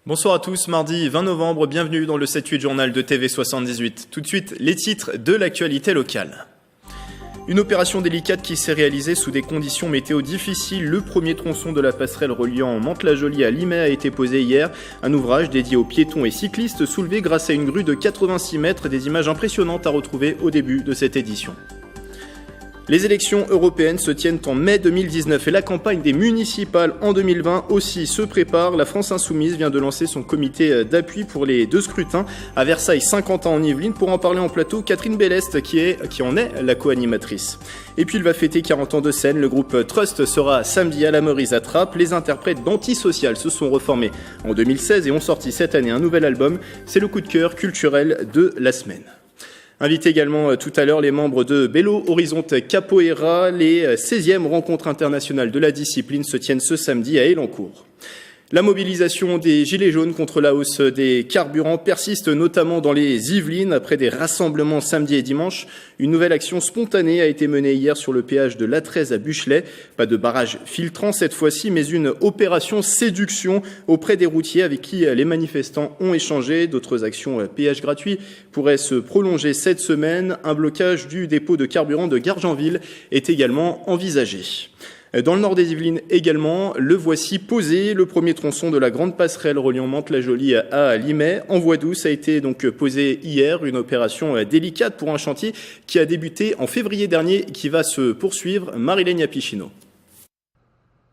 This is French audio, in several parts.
Bonsoir à tous, mardi 20 novembre, bienvenue dans le 7-8 journal de TV78. Tout de suite, les titres de l'actualité locale. Une opération délicate qui s'est réalisée sous des conditions météo difficiles. Le premier tronçon de la passerelle reliant Mantes-la-Jolie à Limay a été posé hier. Un ouvrage dédié aux piétons et cyclistes soulevé grâce à une grue de 86 mètres. Des images impressionnantes à retrouver au début de cette édition. Les élections européennes se tiennent en mai 2019 et la campagne des municipales en 2020 aussi se prépare. La France Insoumise vient de lancer son comité d'appui pour les deux scrutins à Versailles, Saint-Quentin en Yvelines. Pour en parler en plateau, Catherine Bellest qui en est la co-animatrice. Et puis il va fêter 40 ans de scène. Le groupe Trust sera samedi à la Meurice à Trappes. Les interprètes d'Antisocial se sont reformés en 2016 et ont sorti cette année un nouvel album. C'est le coup de cœur culturel de la semaine. Invité également tout à l'heure les membres de Belo Horizonte Capoeira. Les 16e rencontres internationales de la discipline se tiennent ce samedi à Elancourt. La mobilisation des Gilets jaunes contre la hausse des carburants persiste notamment dans les Yvelines. Après des rassemblements samedi et dimanche, une nouvelle action spontanée a été menée hier sur le péage de l'A13 à Buchelet. Pas de barrage filtrant cette fois-ci, mais une opération séduction auprès des routiers avec qui les manifestants ont échangé. D'autres actions péage gratuit pourraient se prolonger cette semaine. Un blocage du dépôt de carburant de Gargenville est également envisagé. Dans le nord des Yvelines également, le voici posé. Le premier tronçon de la grande passerelle reliant Mantes-la-Jolie à Limay en voie douce a été donc posé hier. Une opération délicate pour un chantier qui a débuté en février dernier et qui va se poursuivre. Marilène Yapichino.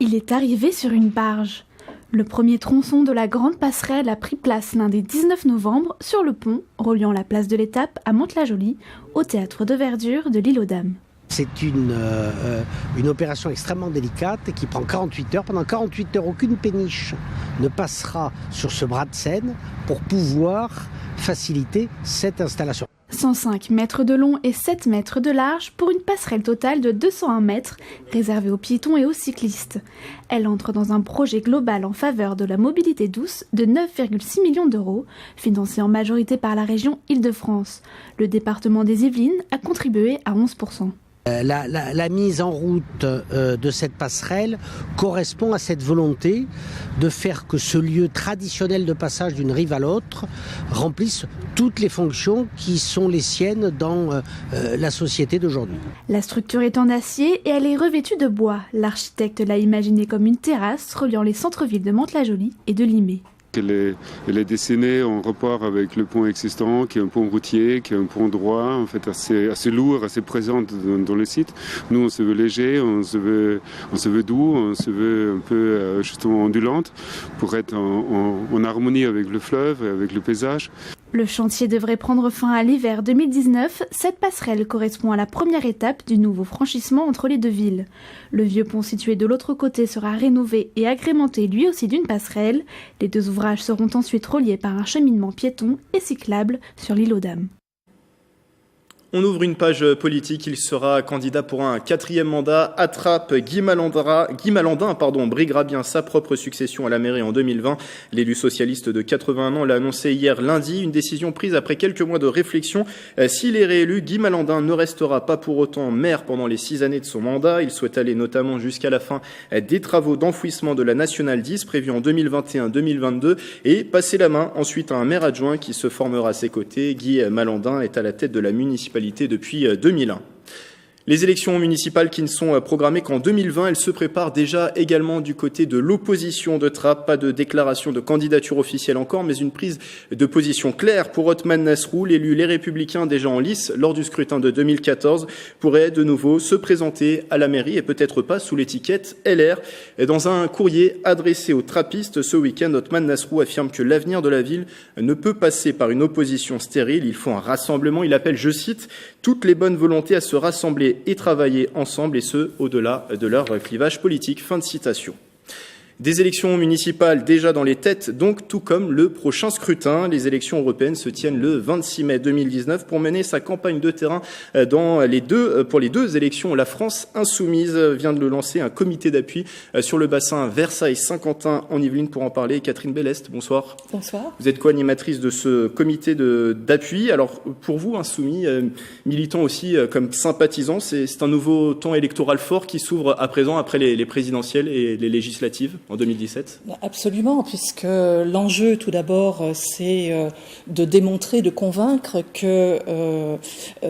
Il est arrivé sur une barge. Le premier tronçon de la grande passerelle a pris place lundi 19 novembre sur le pont reliant la place de l'Étape à Mantes-la-Jolie au théâtre de verdure de l'Île aux Dames. C'est une opération extrêmement délicate et qui prend 48 heures. Pendant 48 heures, aucune péniche ne passera sur ce bras de Seine pour pouvoir faciliter cette installation. 105 mètres de long et 7 mètres de large pour une passerelle totale de 201 mètres réservée aux piétons et aux cyclistes. Elle entre dans un projet global en faveur de la mobilité douce de 9,6 millions d'euros, financé en majorité par la région Île-de-France. Le département des Yvelines a contribué à 11%. La mise en route de cette passerelle correspond à cette volonté de faire que ce lieu traditionnel de passage d'une rive à l'autre remplisse toutes les fonctions qui sont les siennes dans la société d'aujourd'hui. La structure est en acier et elle est revêtue de bois. L'architecte l'a imaginée comme une terrasse reliant les centres-villes de Mantes-la-Jolie et de Limay. Elle est dessinée en rapport avec le pont existant, qui est un pont routier, qui est un pont droit, en fait assez lourd, assez présent dans le site. Nous, on se veut léger, on se veut doux, on se veut un peu justement ondulante pour être en harmonie avec le fleuve et avec le paysage. Le chantier devrait prendre fin à l'hiver 2019. Cette passerelle correspond à la première étape du nouveau franchissement entre les deux villes. Le vieux pont situé de l'autre côté sera rénové et agrémenté lui aussi d'une passerelle. Les deux ouvrages seront ensuite reliés par un cheminement piéton et cyclable sur l'île aux Dames. On ouvre une page politique. Il sera candidat pour un 4e mandat à Trappes. Guy Malandin briguera bien sa propre succession à la mairie en 2020. L'élu socialiste de 81 ans l'a annoncé hier lundi. Une décision prise après quelques mois de réflexion. S'il est réélu, Guy Malandin ne restera pas pour autant maire pendant les 6 années de son mandat. Il souhaite aller notamment jusqu'à la fin des travaux d'enfouissement de la Nationale 10 prévus en 2021-2022 et passer la main ensuite à un maire adjoint qui se formera à ses côtés. Guy Malandin est à la tête de la municipalité depuis 2001. Les élections municipales qui ne sont programmées qu'en 2020, elles se préparent déjà également du côté de l'opposition de Trappes. Pas de déclaration de candidature officielle encore, mais une prise de position claire pour Othman Nasrou, l'élu Les Républicains déjà en lice lors du scrutin de 2014, pourrait de nouveau se présenter à la mairie et peut-être pas sous l'étiquette LR. Et dans un courrier adressé aux trappistes ce week-end, Othman Nasrou affirme que l'avenir de la ville ne peut passer par une opposition stérile. Il faut un rassemblement. Il appelle, je cite, toutes les bonnes volontés à se rassembler et travailler ensemble, et ce, au-delà de leur clivage politique. Fin de citation. Des élections municipales déjà dans les têtes, donc tout comme le prochain scrutin. Les élections européennes se tiennent le 26 mai 2019 pour mener sa campagne de terrain pour les deux élections. La France Insoumise vient de le lancer, un comité d'appui sur le bassin Versailles-Saint-Quentin en Yvelines. Pour en parler, Catherine Bellest, bonsoir. Bonsoir. Vous êtes co-animatrice de ce comité d'appui. Alors pour vous, insoumis, militants aussi comme sympathisants, c'est un nouveau temps électoral fort qui s'ouvre à présent après les présidentielles et les législatives. en 2017 ? Absolument, puisque l'enjeu, tout d'abord, c'est de démontrer, de convaincre que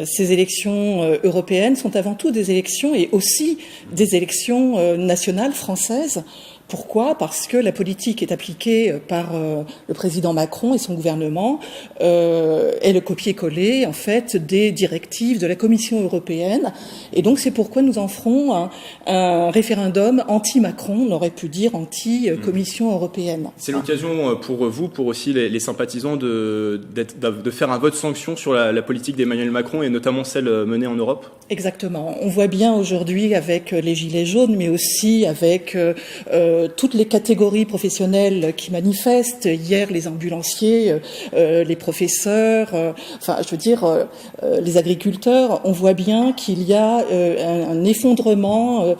ces élections européennes sont avant tout des élections et aussi des élections nationales françaises. Pourquoi ? Parce que la politique est appliquée par le président Macron et son gouvernement est le copier-coller en fait des directives de la Commission européenne, et donc c'est pourquoi nous en ferons un référendum anti-Macron, on aurait pu dire anti-Commission européenne. C'est l'occasion pour vous, pour aussi les sympathisants de faire un vote sanction sur la politique d'Emmanuel Macron et notamment celle menée en Europe ? Exactement. On voit bien aujourd'hui avec les Gilets jaunes, mais aussi avec toutes les catégories professionnelles qui manifestent. Hier, les ambulanciers, les professeurs, les agriculteurs. On voit bien qu'il y a un effondrement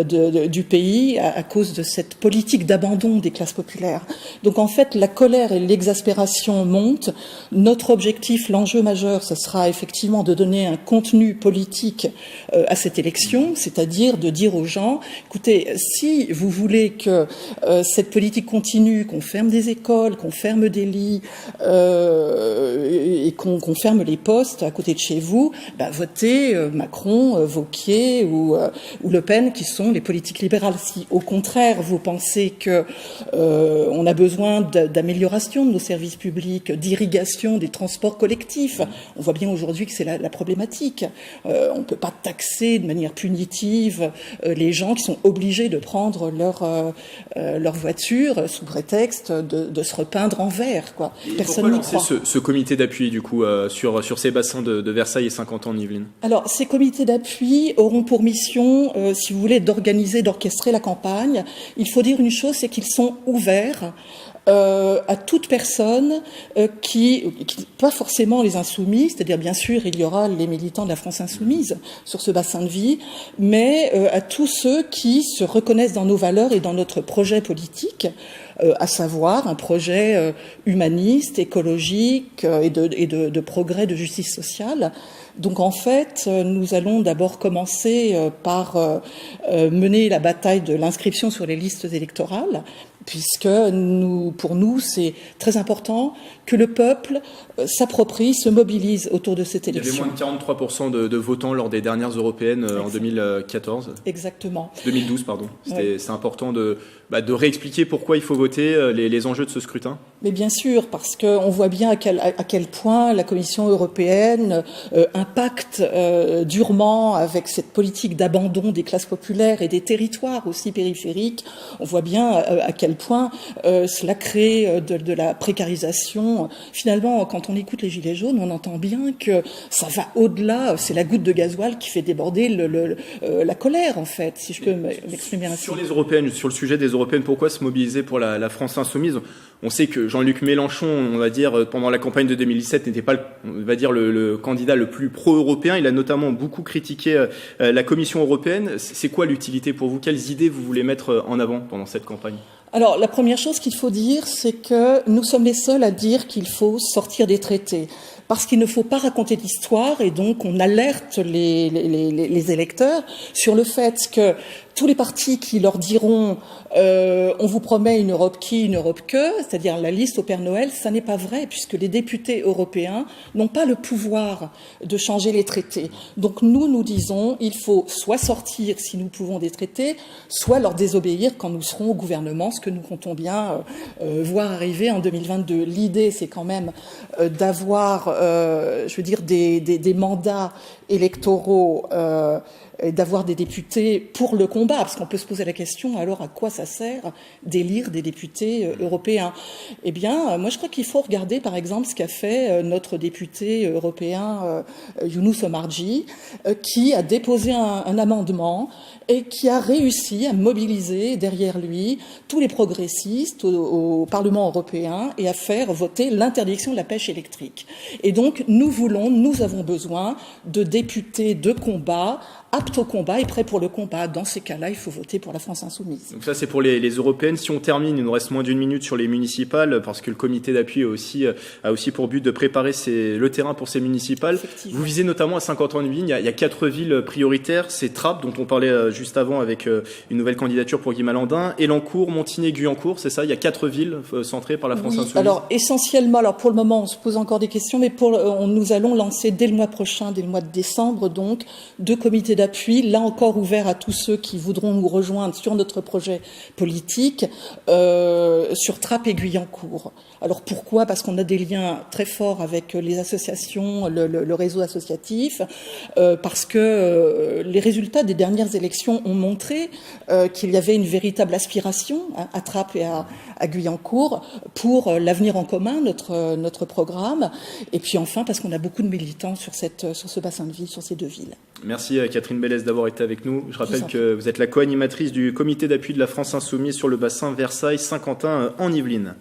du pays à cause de cette politique d'abandon des classes populaires. Donc en fait, la colère et l'exaspération montent. Notre objectif, l'enjeu majeur, ce sera effectivement de donner un contenu politique à cette élection, c'est-à-dire de dire aux gens, écoutez, si vous voulez que cette politique continue, qu'on ferme des écoles, qu'on ferme des lits et qu'on ferme les postes à côté de chez vous, votez Macron, Wauquiez ou Le Pen, qui sont les politiques libérales. Si au contraire vous pensez que on a besoin d'amélioration de nos services publics, d'irrigation des transports collectifs, on voit bien aujourd'hui que c'est la problématique. On ne peut pas taxer de manière punitive les gens qui sont obligés de prendre leur voiture sous prétexte de se repeindre en vert, quoi. Personne n'y croit. Pourquoi lancer ce comité d'appui du coup sur ces bassins de Versailles et Saint-Quentin en Yvelines ? Alors, ces comités d'appui auront pour mission, si vous voulez, d'orchestrer la campagne. Il faut dire une chose, c'est qu'ils sont ouverts à toute personne qui pas forcément les insoumis, c'est-à-dire bien sûr il y aura les militants de la France insoumise sur ce bassin de vie, mais à tous ceux qui se reconnaissent dans nos valeurs et dans notre projet politique, à savoir un projet humaniste, écologique et de progrès, de justice sociale. Donc en fait, nous allons d'abord commencer par mener la bataille de l'inscription sur les listes électorales, puisque pour nous, c'est très important que le peuple s'approprie, se mobilise autour de cette élection. Il y avait moins de 43% de votants lors des dernières européennes en 2014. Exactement. 2012, pardon. C'est important de réexpliquer pourquoi il faut voter, les enjeux de ce scrutin. Mais bien sûr, parce qu'on voit bien à quel point la Commission européenne impacte durement avec cette politique d'abandon des classes populaires et des territoires aussi périphériques. On voit bien à quel point cela crée de la précarisation. Finalement, quand on écoute les Gilets jaunes, on entend bien que ça va au-delà, c'est la goutte de gasoil qui fait déborder la colère, en fait, si je peux m'exprimer ainsi. Sur les européennes, sur le sujet des européennes, pourquoi se mobiliser pour la France insoumise ? On sait que Jean-Luc Mélenchon, on va dire, pendant la campagne de 2017, n'était pas, on va dire, le candidat le plus pro-européen. Il a notamment beaucoup critiqué la Commission européenne. C'est quoi l'utilité pour vous ? Quelles idées vous voulez mettre en avant pendant cette campagne ? Alors, la première chose qu'il faut dire, c'est que nous sommes les seuls à dire qu'il faut sortir des traités. Parce qu'il ne faut pas raconter d'histoire, et donc on alerte les électeurs sur le fait que tous les partis qui leur diront on vous promet une Europe qui, une Europe que, c'est-à-dire la liste au Père Noël, ça n'est pas vrai, puisque les députés européens n'ont pas le pouvoir de changer les traités. Donc nous disons, il faut soit sortir si nous pouvons des traités, soit leur désobéir quand nous serons au gouvernement, ce que nous comptons bien voir arriver en 2022. L'idée, c'est quand même d'avoir des mandats électoraux et d'avoir des députés pour le combat, parce qu'on peut se poser la question, alors à quoi ça sert d'élire des députés européens ? Eh bien, moi je crois qu'il faut regarder par exemple ce qu'a fait notre député européen Younous Omarjee, qui a déposé un amendement et qui a réussi à mobiliser derrière lui tous les progressistes au Parlement européen et à faire voter l'interdiction de la pêche électrique. Et donc nous avons besoin de députés de combat à apte au combat et prêt pour le combat. Dans ces cas-là, il faut voter pour la France insoumise. Donc ça, c'est pour les européennes. Si on termine, il nous reste moins d'une minute sur les municipales, parce que le comité d'appui a aussi pour but de préparer le terrain pour ces municipales. Vous visez notamment à Saint-Quentin-en-Yvelines, il y a 4 villes prioritaires. C'est Trappes, dont on parlait juste avant avec une nouvelle candidature pour Guy Malandin, Elancourt, Montigny, Guyancourt, c'est ça? Il y a 4 villes centrées par la France insoumise. Alors essentiellement, pour le moment, on se pose encore des questions, mais nous allons lancer dès le mois prochain, dès le mois de décembre, donc 2 comités d'appui, là encore ouverts à tous ceux qui voudront nous rejoindre sur notre projet politique, sur Trappes et Guyancourt. Alors pourquoi? Parce qu'on a des liens très forts avec les associations, le réseau associatif, parce que les résultats des dernières élections ont montré qu'il y avait une véritable aspiration à Trappes et à Guyancourt pour l'avenir en commun, notre programme, et puis enfin parce qu'on a beaucoup de militants sur ce bassin de vie, sur ces 2 villes. Merci Catherine Bellès d'avoir été avec nous. Je rappelle que vous êtes la co-animatrice du comité d'appui de la France insoumise sur le bassin Versailles-Saint-Quentin en Yvelines.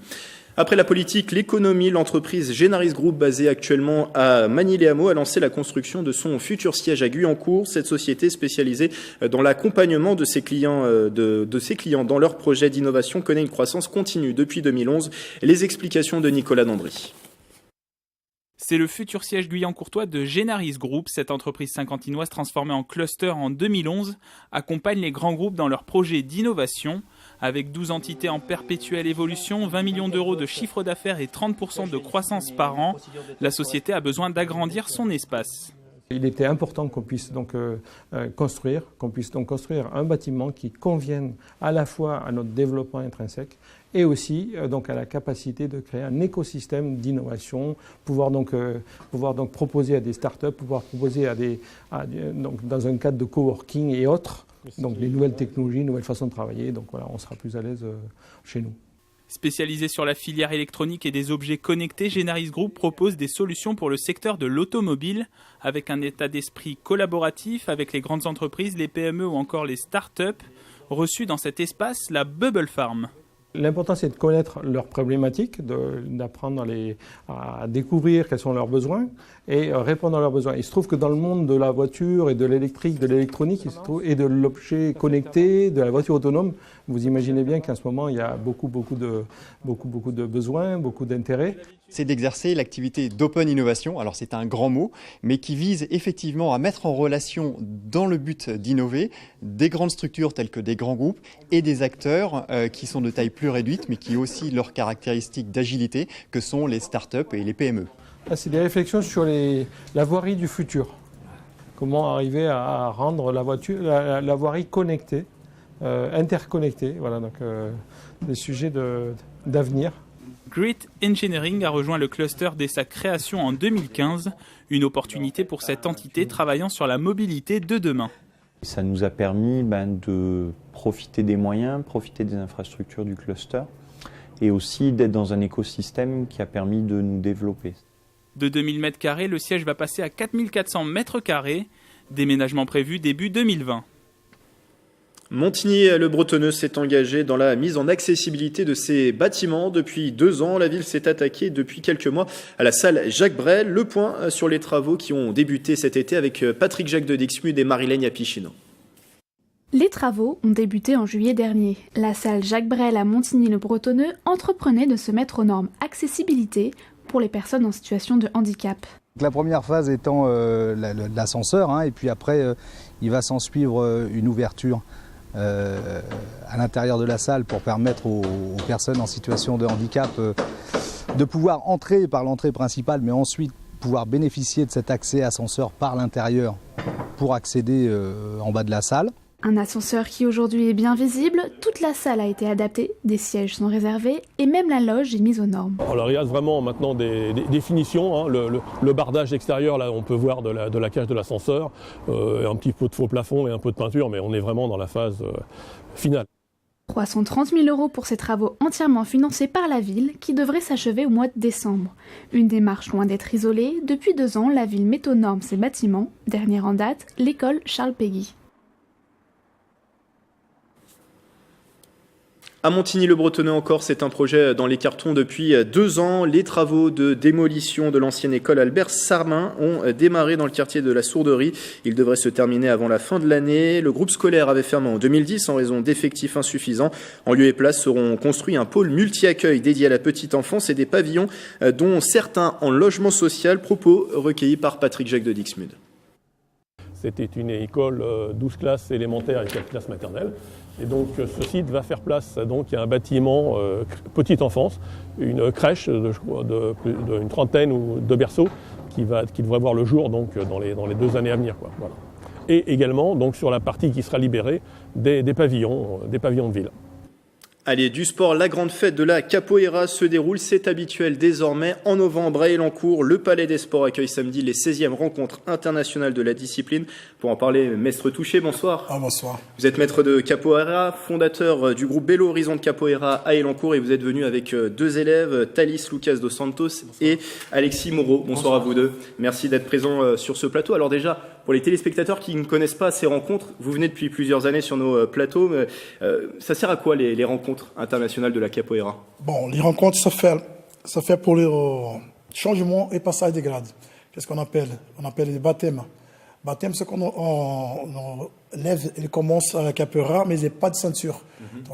Après la politique, l'économie, l'entreprise Génaris Group, basée actuellement à Magny-les-Hameaux, a lancé la construction de son futur siège à Guyancourt. Cette société spécialisée dans l'accompagnement de ses clients, dans leurs projets d'innovation connaît une croissance continue depuis 2011. Les explications de Nicolas Dandry. C'est le futur siège guyancourtois de Génaris Group. Cette entreprise saint-quentinoise transformée en cluster en 2011 accompagne les grands groupes dans leurs projets d'innovation. Avec 12 entités en perpétuelle évolution, 20 millions d'euros de chiffre d'affaires et 30% de croissance par an, la société a besoin d'agrandir son espace. Il était important qu'on puisse donc construire un bâtiment qui convienne à la fois à notre développement intrinsèque et aussi donc à la capacité de créer un écosystème d'innovation, pouvoir donc proposer à des startups, pouvoir proposer donc dans un cadre de coworking et autres, donc des nouvelles technologies, une nouvelle façon de travailler. Donc voilà, on sera plus à l'aise chez nous. Spécialisé sur la filière électronique et des objets connectés, Génaris Group propose des solutions pour le secteur de l'automobile, avec un état d'esprit collaboratif avec les grandes entreprises, les PME ou encore les start-up, reçus dans cet espace, la Bubble Farm. L'important, c'est de connaître leurs problématiques, d'apprendre à découvrir quels sont leurs besoins et répondre à leurs besoins. Il se trouve que dans le monde de la voiture et de l'électrique, de l'électronique, et de l'objet connecté, de la voiture autonome, vous imaginez bien qu'en ce moment, il y a beaucoup de besoins, beaucoup d'intérêts. C'est d'exercer l'activité d'open innovation, alors c'est un grand mot, mais qui vise effectivement à mettre en relation, dans le but d'innover, des grandes structures telles que des grands groupes et des acteurs qui sont de taille plus réduite, mais qui ont aussi leurs caractéristiques d'agilité, que sont les startups et les PME. C'est des réflexions sur la voirie du futur. Comment arriver à rendre la voirie connectée, interconnectée. Voilà, donc des sujets d'avenir. Grit Engineering a rejoint le cluster dès sa création en 2015, une opportunité pour cette entité travaillant sur la mobilité de demain. Ça nous a permis de profiter des moyens, profiter des infrastructures du cluster et aussi d'être dans un écosystème qui a permis de nous développer. De 2000 m², le siège va passer à 4400 m², déménagement prévu début 2020. Montigny-le-Bretonneux s'est engagé dans la mise en accessibilité de ses bâtiments. Depuis 2 ans, la ville s'est attaquée depuis quelques mois à la salle Jacques Brel. Le point sur les travaux qui ont débuté cet été avec Patrick Jacques de Dixmude et Marilène Apicino. Les travaux ont débuté en juillet dernier. La salle Jacques Brel à Montigny-le-Bretonneux entreprenait de se mettre aux normes accessibilité pour les personnes en situation de handicap. La première phase étant l'ascenseur, et puis après il va s'en suivre une ouverture à l'intérieur de la salle pour permettre aux personnes en situation de handicap de pouvoir entrer par l'entrée principale, mais ensuite pouvoir bénéficier de cet accès ascenseur par l'intérieur pour accéder en bas de la salle. Un ascenseur qui aujourd'hui est bien visible, toute la salle a été adaptée, des sièges sont réservés et même la loge est mise aux normes. Alors il y a vraiment maintenant des finitions, le bardage extérieur, là on peut voir de la cage de l'ascenseur, un petit peu de faux plafond et un peu de peinture, mais on est vraiment dans la phase finale. 330 000 € pour ces travaux entièrement financés par la ville qui devraient s'achever au mois de décembre. Une démarche loin d'être isolée, depuis 2 ans la ville met aux normes ses bâtiments, dernière en date, l'école Charles Péguy. À Montigny-le-Bretonneux encore, c'est un projet dans les cartons depuis 2 ans. Les travaux de démolition de l'ancienne école Albert Sarmin ont démarré dans le quartier de la Sourderie. Ils devraient se terminer avant la fin de l'année. Le groupe scolaire avait fermé en 2010 en raison d'effectifs insuffisants. En lieu et place seront construits un pôle multi-accueil dédié à la petite enfance et des pavillons, dont certains en logement social, propos recueillis par Patrick Jacques de Dixmude. C'était une école 12 classes élémentaires et 4 classes maternelles. Et donc ce site va faire place donc, à un bâtiment petite enfance, une crèche d'une trentaine de berceaux qui devrait voir le jour donc, dans les 2 années à venir. Quoi. Voilà. Et également donc, sur la partie qui sera libérée des pavillons de ville. Allez, du sport, la grande fête de la capoeira se déroule, c'est habituel désormais. En novembre à Elancourt, le Palais des Sports accueille samedi les 16e rencontres internationales de la discipline. Pour en parler, Maître Touché, bonsoir. Bonsoir. Vous êtes maître de capoeira, fondateur du groupe Belo Horizon de Capoeira à Elancourt et vous êtes venu avec 2 élèves, Thalys Lucas dos Santos et Alexis Moreau. Bonsoir à vous deux. Merci d'être présents sur ce plateau. Alors déjà, pour les téléspectateurs qui ne connaissent pas ces rencontres, vous venez depuis plusieurs années sur nos plateaux. Ça sert à quoi les rencontres internationales de la capoeira? Bon, les rencontres, ça fait pour le changement et passage des grades. Qu'est-ce qu'on appelle? On appelle les baptêmes. Baptême, c'est qu'on lève, il commence à la capoeira, mais il n'y a pas de ceinture.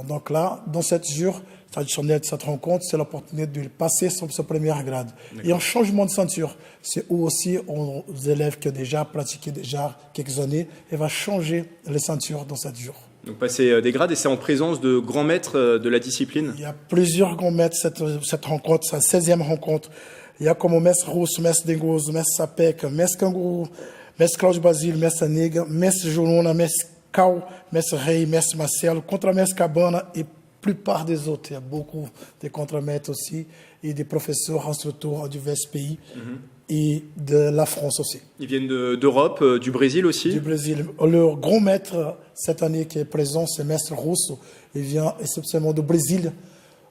Donc là, dans cette jure traditionnelle, cette rencontre, c'est l'opportunité de passer sur ce premier grade. Et un changement de ceinture, c'est où aussi les élèves qui ont déjà pratiqué quelques années, et va changer les ceintures dans cette jure. Donc passer des grades et c'est en présence de grands maîtres de la discipline? Il y a plusieurs grands maîtres cette rencontre, c'est la 16e rencontre. Il y a comme Mestre Russo, Mestre Dengoso, Mestre Sapek, Mestre Kangourou, Mestre Cláudio Basílio, Mestre Negra, Mestre Juruna, Mestre Cal, Mestre Rei, Mestre Marcelo, Contre-Mestre Cabana et plupart des autres. Il y a beaucoup de contre-maîtres aussi et des professeurs instructeurs en divers pays et de la France aussi. Ils viennent d'Europe, du Brésil aussi? Du Brésil. Le grand maître cette année qui est présent, c'est Mestre Russo. Il vient exceptionnellement du Brésil.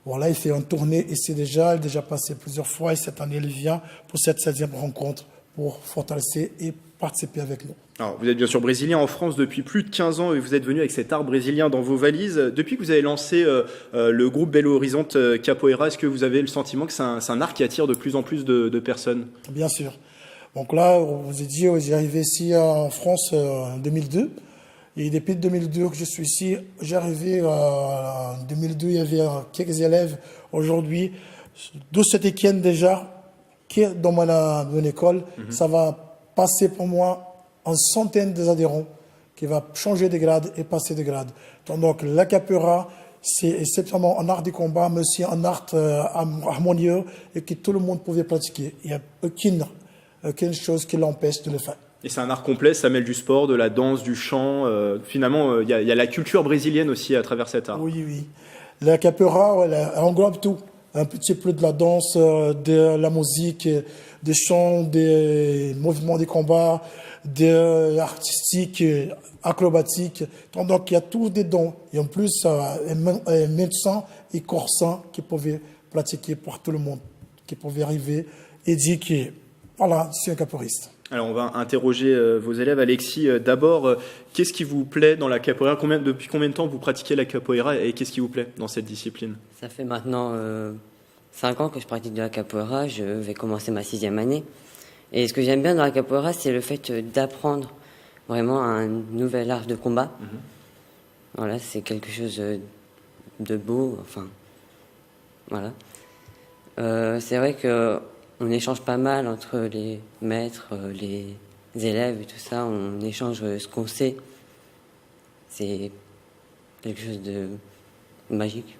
Voilà, il fait une tournée ici déjà. Il a déjà passé plusieurs fois et cette année, il vient pour cette 16e rencontre pour fortalecer et participer avec nous. Alors, vous êtes bien sûr brésilien en France depuis plus de 15 ans et vous êtes venu avec cet art brésilien dans vos valises. Depuis que vous avez lancé le groupe Belo Horizon Capoeira, est-ce que vous avez le sentiment que c'est un art qui attire de plus en plus de personnes? Bien sûr. Donc là, on vous a dit, j'ai arrivé ici en France en 2002. Et depuis 2002 que je suis ici, j'ai arrivé en 2002, il y avait quelques élèves. Aujourd'hui, 17 week-ends déjà, qui est dans mon école, ça va passer pour moi en centaines d'adhérents qui va changer de grade et passer de grade. Donc la capoeira, c'est exceptionnellement un art de combat, mais aussi un art harmonieux et que tout le monde pouvait pratiquer. Il n'y a aucune chose qui l'empêche de le faire. Et c'est un art complet, ça mêle du sport, de la danse, du chant. Finalement, il y a la culture brésilienne aussi à travers cet art. Oui. La capoeira, elle englobe tout. Un petit peu de la danse, de la musique, des chants, des mouvements de combat, des artistiques, acrobatiques. Donc il y a tout dedans. Et en plus, un médecin et corsan qui pouvaient pratiquer pour tout le monde, qui pouvaient arriver et dire que voilà, je suis un capoeiriste. Alors on va interroger vos élèves. Alexis, d'abord, qu'est-ce qui vous plaît dans la capoeira? Depuis combien de temps vous pratiquez la capoeira et qu'est-ce qui vous plaît dans cette discipline? Ça fait maintenant 5 ans que je pratique de la capoeira. Je vais commencer ma 6e année. Et ce que j'aime bien dans la capoeira, c'est le fait d'apprendre vraiment un nouvel art de combat. Voilà, c'est quelque chose de beau. Enfin, voilà. C'est vrai que on échange pas mal entre les maîtres, les élèves et tout ça. On échange ce qu'on sait. C'est quelque chose de magique.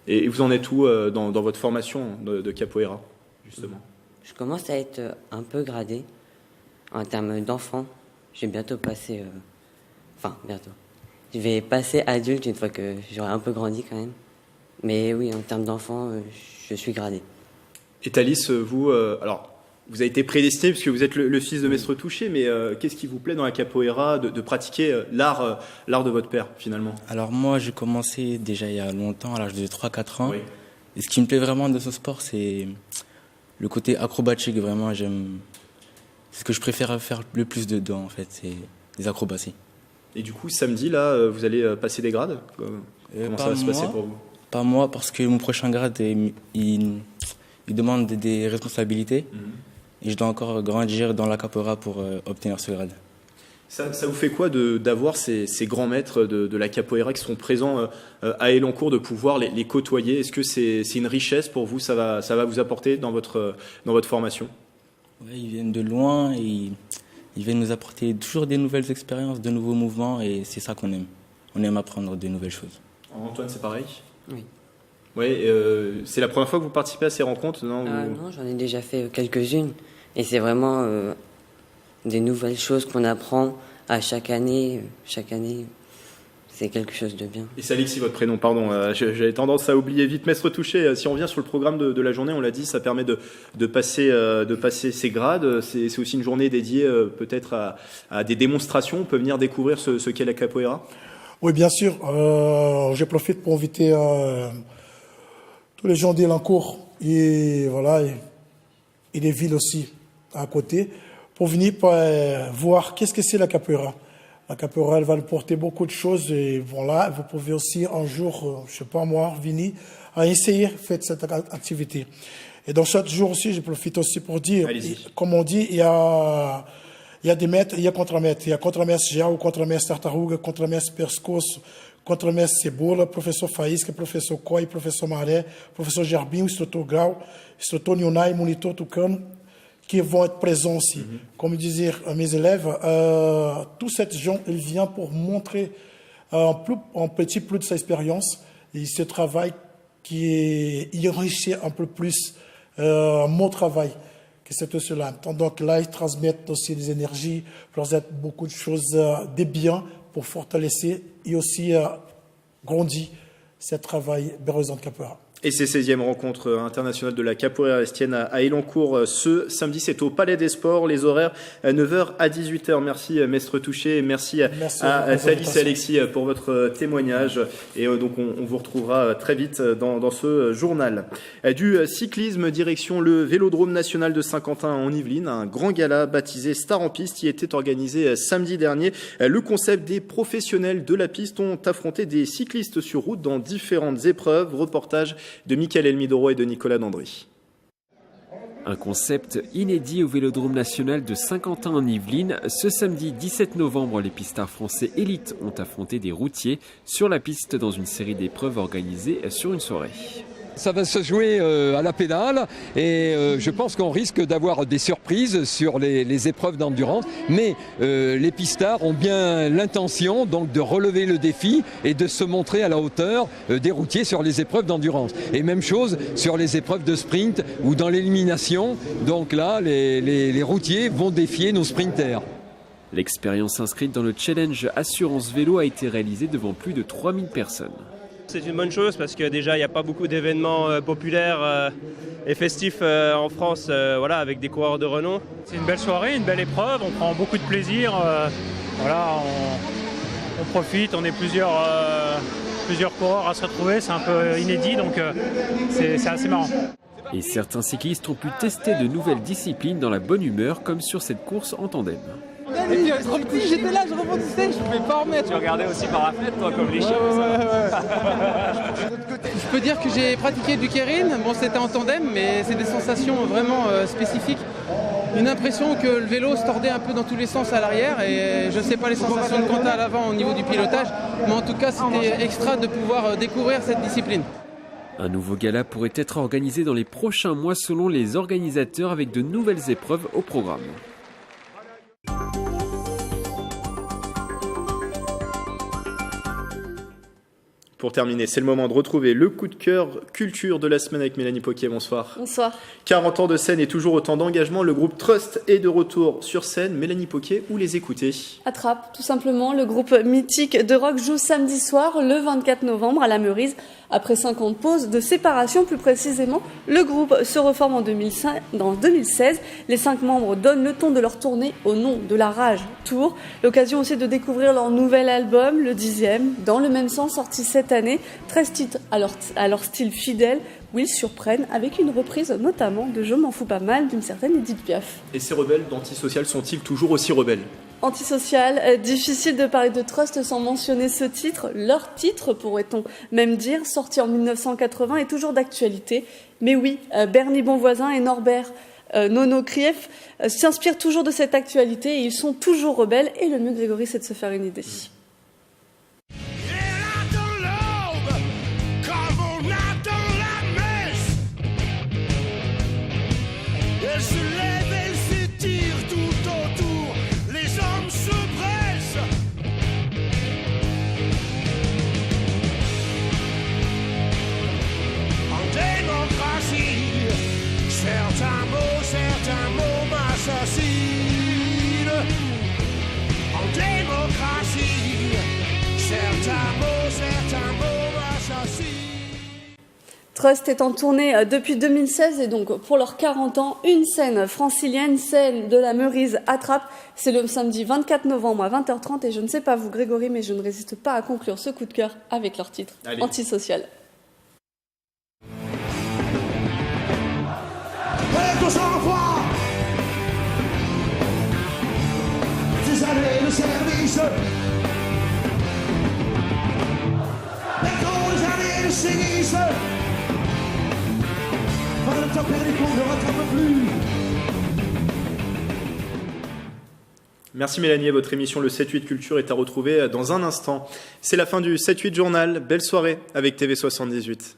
Et vous en êtes où dans votre formation de capoeira, justement? Je commence à être un peu gradé en termes d'enfant. J'ai bientôt passé... bientôt. Je vais passer adulte une fois que j'aurai un peu grandi quand même. Mais oui, en termes d'enfant, je suis gradé. Et Thalys, vous, alors, vous avez été prédestiné puisque vous êtes le fils de Maître Touché, mais qu'est-ce qui vous plaît dans la capoeira de pratiquer l'art de votre père, finalement? Alors moi, j'ai commencé déjà il y a longtemps, à l'âge de 3-4 ans. Oui. Et ce qui me plaît vraiment de ce sport, c'est le côté acrobatique. Vraiment, j'aime... C'est ce que je préfère faire le plus dedans, en fait, c'est les acrobaties. Et du coup, samedi, là, vous allez passer des grades? Comment ça va se passer pour vous? Pas moi, parce que mon prochain grade, il demande des responsabilités. Et je dois encore grandir dans la capoeira pour obtenir ce grade. Ça vous fait quoi d'avoir ces grands maîtres de la capoeira qui sont présents à Elancourt, de pouvoir les côtoyer? Est-ce que c'est une richesse pour vous? Ça va vous apporter dans votre formation? Ouais, ils viennent de loin et ils viennent nous apporter toujours des nouvelles expériences, de nouveaux mouvements, et c'est ça qu'on aime. On aime apprendre de nouvelles choses. Antoine, c'est pareil? Oui. Oui, c'est la première fois que vous participez à ces rencontres, non? Non, j'en ai déjà fait quelques-unes. Et c'est vraiment des nouvelles choses qu'on apprend à chaque année. Chaque année, c'est quelque chose de bien. Et c'est Alexis, votre prénom, pardon. J'avais tendance à oublier vite. Maître Touché, si on revient sur le programme de la journée, on l'a dit, ça permet de passer ces grades. C'est aussi une journée dédiée peut-être à des démonstrations. On peut venir découvrir ce qu'est la capoeira. Oui, bien sûr. Je profite pour inviter tous les gens d'Elancourt et des villes aussi à côté pour venir voir qu'est-ce que c'est la capoeira. La capoeira, elle va nous porter beaucoup de choses et voilà, vous pouvez aussi un jour, je sais pas moi, venir à essayer de faire cette activité. Et dans ce jour aussi, je profite aussi pour dire, comme on dit, il y a des maîtres, il y a contre-maîtres. Il y a contre-mestre Gel, contre-mestre Tartaruga, contre-mestre Pescoço, contre-mestre Cebola, professor Faísca, professor Coi, professor Maré, professor Gerbinho, instrutor Grau, instrutor Nionai, monitor Tucano, qui vont être présents aussi. Comme disaient mes élèves, tous ces gens, ils viennent pour montrer un petit plus de sa expérience et ce travail qui enrichit un peu plus mon travail. Que c'est tout cela. Donc là, ils transmettent aussi des énergies, transmettent beaucoup de choses, des biens pour fortalecer et aussi grandir ce travail Berezan de Capoeira. Et ces 16e rencontres internationales de la capoeira estienne à Elancourt ce samedi, c'est au Palais des Sports, les horaires 9h à 18h. Merci Maître Touché, merci à Thalys et Alexis pour votre témoignage. Et donc on vous retrouvera très vite dans ce journal. Du cyclisme, direction le Vélodrome national de Saint-Quentin en Yvelines, un grand gala baptisé Star en piste qui était organisé samedi dernier. Le concept des professionnels de la piste ont affronté des cyclistes sur route dans différentes épreuves. Reportage de Michael Elmidoro et de Nicolas Dandry. Un concept inédit au Vélodrome national de Saint-Quentin en Yvelines. Ce samedi 17 novembre, les pistards français élites ont affronté des routiers sur la piste dans une série d'épreuves organisées sur une soirée. Ça va se jouer à la pédale et je pense qu'on risque d'avoir des surprises sur les épreuves d'endurance. Mais les pistards ont bien l'intention donc de relever le défi et de se montrer à la hauteur des routiers sur les épreuves d'endurance. Et même chose sur les épreuves de sprint ou dans l'élimination. Donc là, les routiers vont défier nos sprinters. L'expérience inscrite dans le challenge Assurance Vélo a été réalisée devant plus de 3000 personnes. C'est une bonne chose parce que déjà il n'y a pas beaucoup d'événements populaires et festifs en France avec des coureurs de renom. C'est une belle soirée, une belle épreuve, on prend beaucoup de plaisir, on profite, on est plusieurs coureurs à se retrouver, c'est un peu inédit donc c'est assez marrant. Et certains cyclistes ont pu tester de nouvelles disciplines dans la bonne humeur comme sur cette course en tandem. Et puis trop petit, j'étais là, je rebondissais, je pouvais pas en remettre. Tu regardais aussi par la fenêtre, toi, comme les chiens. Je peux dire que j'ai pratiqué du keirin, bon c'était en tandem, mais c'est des sensations vraiment spécifiques. Une impression que le vélo se tordait un peu dans tous les sens à l'arrière et je ne sais pas les sensations de Quentin à l'avant au niveau du pilotage, mais en tout cas c'était extra de pouvoir découvrir cette discipline. Un nouveau gala pourrait être organisé dans les prochains mois selon les organisateurs avec de nouvelles épreuves au programme. Pour terminer, c'est le moment de retrouver le coup de cœur culture de la semaine avec Mélanie Poquier. Bonsoir. Bonsoir. 40 ans de scène et toujours autant d'engagement. Le groupe Trust est de retour sur scène. Mélanie Poquier, où les écouter? Attrape, tout simplement. Le groupe mythique de rock joue samedi soir, le 24 novembre, à la Meurise. Après 5 ans de pause, de séparation plus précisément, le groupe se reforme en 2016. Les 5 membres donnent le ton de leur tournée au nom de la Rage Tour. L'occasion aussi de découvrir leur nouvel album, le 10e, dans le même sens, sorti cette année. 13 titres à leur style fidèle, où ils surprennent avec une reprise notamment de Je m'en fous pas mal d'une certaine Edith Piaf. Et ces rebelles d'Antisocial sont-ils toujours aussi rebelles ? Antisocial, difficile de parler de Trust sans mentionner ce titre, leur titre pourrait-on même dire, sorti en 1980 et toujours d'actualité. Mais oui, Bernie Bonvoisin et Norbert Nono Krief s'inspirent toujours de cette actualité et ils sont toujours rebelles. Et le mieux, Grégory, c'est de se faire une idée. Certains mots m'assassinent. En démocratie, certains mots m'assassinent. Trust est en tournée depuis 2016 et donc pour leurs 40 ans, une scène francilienne, celle de la Meurise à Trappes. C'est le samedi 24 novembre à 20h30 et je ne sais pas vous Grégory, mais je ne résiste pas à conclure ce coup de cœur avec leur titre, Antisocial. Tous en foi, des années de service, des grosses années de sévice, pas le temps perdu qu'on ne rattrape plus. Merci Mélanie, votre émission Le 7-8 Culture est à retrouver dans un instant. C'est la fin du 7-8 Journal, belle soirée avec TV78.